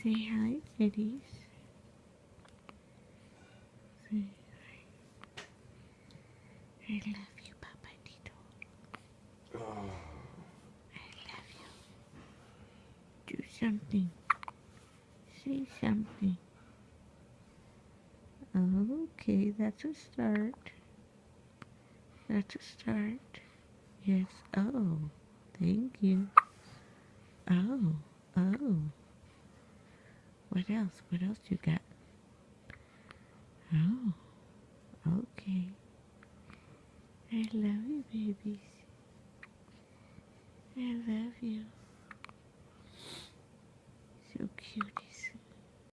Say hi, kitties. Say hi. I love you, Papacito. I love you. Do something. Say something. Okay, that's a start. That's a start. Yes. Oh, thank you. Oh, oh. What else? What else you got? Oh, okay. I love you, babies. I love you.